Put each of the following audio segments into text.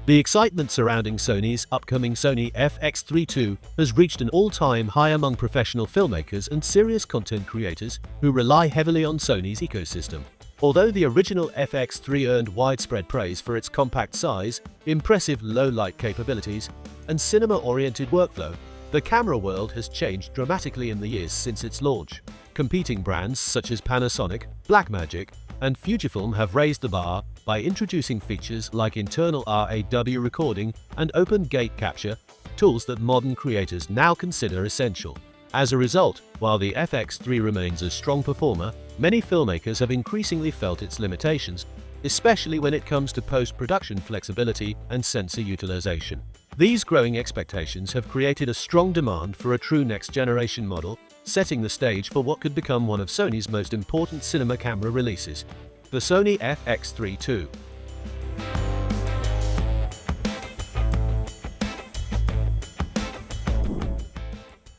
The excitement surrounding Sony's upcoming Sony FX3 II has reached an all-time high among professional filmmakers and serious content creators who rely heavily on Sony's ecosystem. Although the original FX3 earned widespread praise for its compact size, impressive low-light capabilities, and cinema-oriented workflow, the camera world has changed dramatically in the years since its launch. Competing brands such as Panasonic, Blackmagic, and Fujifilm have raised the bar by introducing features like internal RAW recording and open gate capture, tools that modern creators now consider essential. As a result, while the FX3 remains a strong performer, many filmmakers have increasingly felt its limitations, especially when it comes to post-production flexibility and sensor utilization. These growing expectations have created a strong demand for a true next-generation model, setting the stage for what could become one of Sony's most important cinema camera releases, the Sony FX3 II.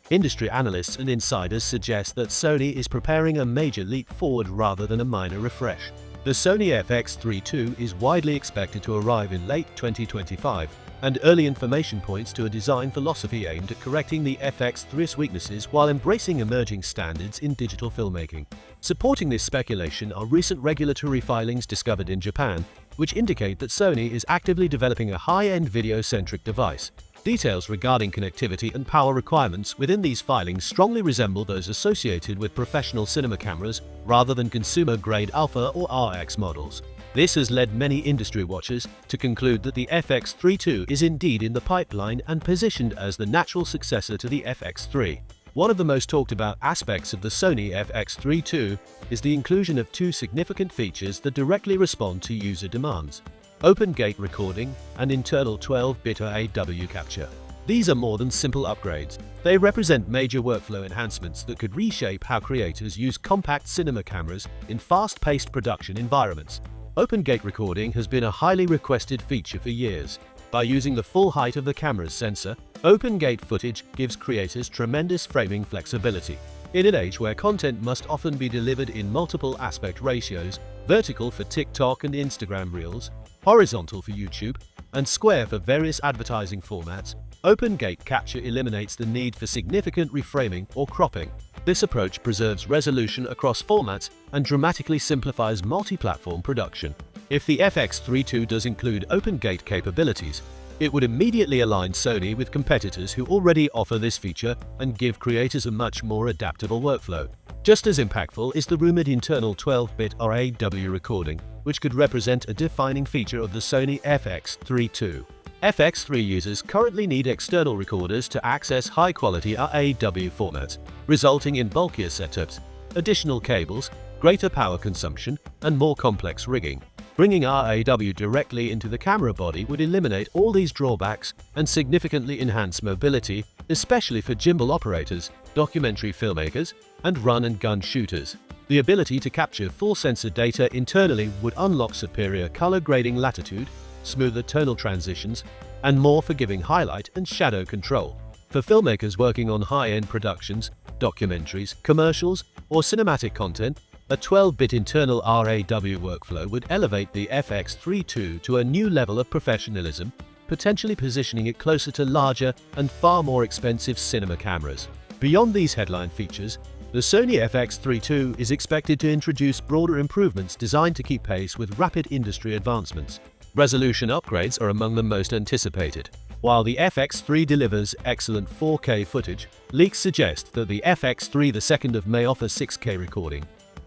Industry analysts and insiders suggest that Sony is preparing a major leap forward rather than a minor refresh. The Sony FX3 II is widely expected to arrive in late 2025, and early information points to a design philosophy aimed at correcting the FX3's weaknesses while embracing emerging standards in digital filmmaking. Supporting this speculation are recent regulatory filings discovered in Japan, which indicate that Sony is actively developing a high-end video-centric device. Details regarding connectivity and power requirements within these filings strongly resemble those associated with professional cinema cameras rather than consumer-grade Alpha or RX models. This has led many industry watchers to conclude that the FX3 II is indeed in the pipeline and positioned as the natural successor to the FX3. One of the most talked about aspects of the Sony FX3 II is the inclusion of two significant features that directly respond to user demands: open gate recording and internal 12-bit RAW capture. These are more than simple upgrades. They represent major workflow enhancements that could reshape how creators use compact cinema cameras in fast-paced production environments. Open gate recording has been a highly requested feature for years. By using the full height of the camera's sensor, open gate footage gives creators tremendous framing flexibility. In an age where content must often be delivered in multiple aspect ratios, vertical for TikTok and Instagram Reels, horizontal for YouTube, and square for various advertising formats, open gate capture eliminates the need for significant reframing or cropping. This approach preserves resolution across formats and dramatically simplifies multi-platform production. If the FX3 II does include open gate capabilities, it would immediately align Sony with competitors who already offer this feature and give creators a much more adaptable workflow. Just as impactful is the rumored internal 12-bit RAW recording, which could represent a defining feature of the Sony FX3 II. FX3 users currently need external recorders to access high-quality RAW formats, resulting in bulkier setups, additional cables, greater power consumption, and more complex rigging. Bringing RAW directly into the camera body would eliminate all these drawbacks and significantly enhance mobility, especially for gimbal operators, documentary filmmakers, and run-and-gun shooters. The ability to capture full sensor data internally would unlock superior color grading latitude, smoother tonal transitions, and more forgiving highlight and shadow control. For filmmakers working on high-end productions, documentaries, commercials, or cinematic content, a 12-bit internal RAW workflow would elevate the FX3 II to a new level of professionalism, potentially positioning it closer to larger and far more expensive cinema cameras. Beyond these headline features, the Sony FX3 II is expected to introduce broader improvements designed to keep pace with rapid industry advancements. Resolution upgrades are among the most anticipated. While the FX3 delivers excellent 4K footage, leaks suggest that the FX3 II may offer 6K recording,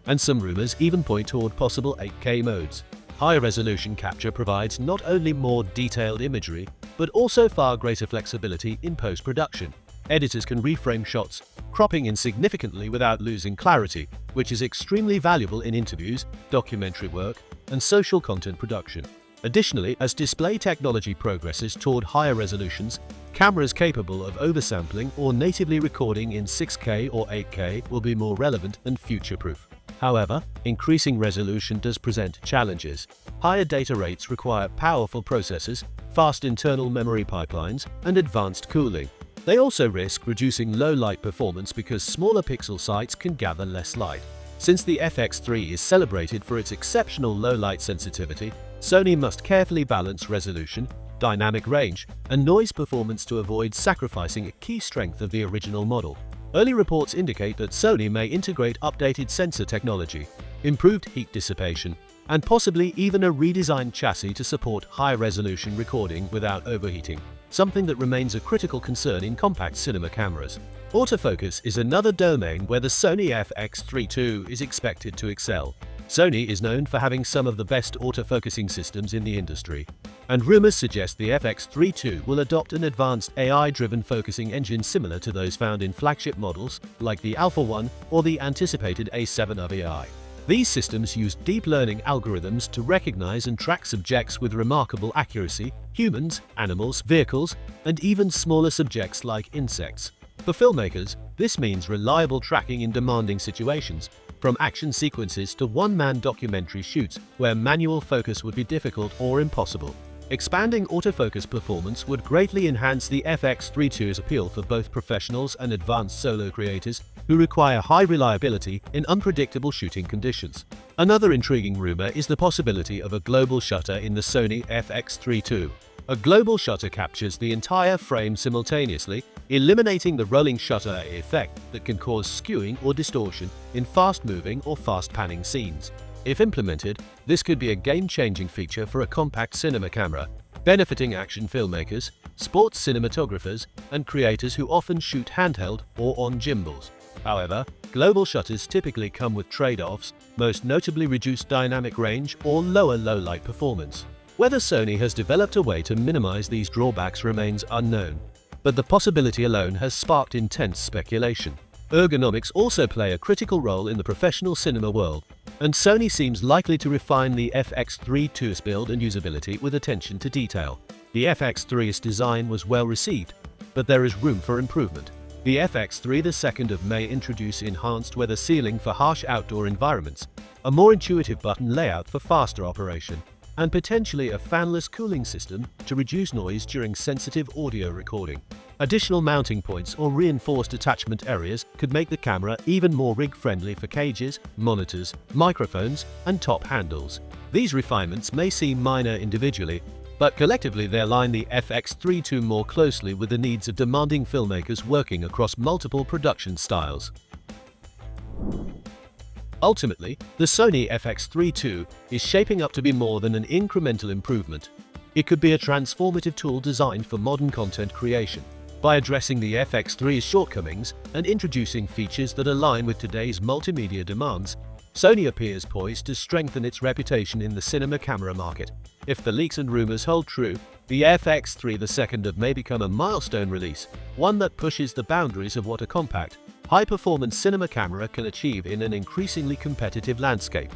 and some rumors even point toward possible 8K modes. High-resolution capture provides not only more detailed imagery, but also far greater flexibility in post-production. Editors can reframe shots, cropping in significantly without losing clarity, which is extremely valuable in interviews, documentary work, and social content production. Additionally, as display technology progresses toward higher resolutions, cameras capable of oversampling or natively recording in 6K or 8K will be more relevant and future-proof. However, increasing resolution does present challenges. Higher data rates require powerful processors, fast internal memory pipelines, and advanced cooling. They also risk reducing low-light performance because smaller pixel sites can gather less light. Since the FX3 is celebrated for its exceptional low-light sensitivity, Sony must carefully balance resolution, dynamic range, and noise performance to avoid sacrificing a key strength of the original model. Early reports indicate that Sony may integrate updated sensor technology, improved heat dissipation, and possibly even a redesigned chassis to support high-resolution recording without overheating, something that remains a critical concern in compact cinema cameras. Autofocus is another domain where the Sony FX3 II is expected to excel. Sony is known for having some of the best autofocusing systems in the industry, and rumors suggest the FX3 II will adopt an advanced AI-driven focusing engine similar to those found in flagship models like the Alpha 1 or the anticipated A7 of AI. These systems use deep learning algorithms to recognize and track subjects with remarkable accuracy: humans, animals, vehicles, and even smaller subjects like insects. For filmmakers, this means reliable tracking in demanding situations, from action sequences to one-man documentary shoots where manual focus would be difficult or impossible. Expanding autofocus performance would greatly enhance the FX3 II's appeal for both professionals and advanced solo creators who require high reliability in unpredictable shooting conditions. Another intriguing rumor is the possibility of a global shutter in the Sony FX3 II. A global shutter captures the entire frame simultaneously, eliminating the rolling shutter effect that can cause skewing or distortion in fast-moving or fast-panning scenes. If implemented, this could be a game-changing feature for a compact cinema camera, benefiting action filmmakers, sports cinematographers, and creators who often shoot handheld or on gimbals. However, global shutters typically come with trade-offs, most notably reduced dynamic range or lower low-light performance. Whether Sony has developed a way to minimize these drawbacks remains unknown, but the possibility alone has sparked intense speculation. Ergonomics also play a critical role in the professional cinema world, and Sony seems likely to refine the FX3 II's build and usability with attention to detail. The FX3's design was well received, but there is room for improvement. The FX3 II may introduce enhanced weather sealing for harsh outdoor environments, a more intuitive button layout for faster operation, and potentially a fanless cooling system to reduce noise during sensitive audio recording. Additional mounting points or reinforced attachment areas could make the camera even more rig-friendly for cages, monitors, microphones, and top handles. These refinements may seem minor individually, but collectively they align the FX3 II more closely with the needs of demanding filmmakers working across multiple production styles. Ultimately, the Sony FX3 II is shaping up to be more than an incremental improvement. It could be a transformative tool designed for modern content creation. By addressing the FX3's shortcomings and introducing features that align with today's multimedia demands, Sony appears poised to strengthen its reputation in the cinema camera market. If the leaks and rumors hold true, the FX3 II may become a milestone release, one that pushes the boundaries of what a compact, high-performance cinema camera can achieve in an increasingly competitive landscape.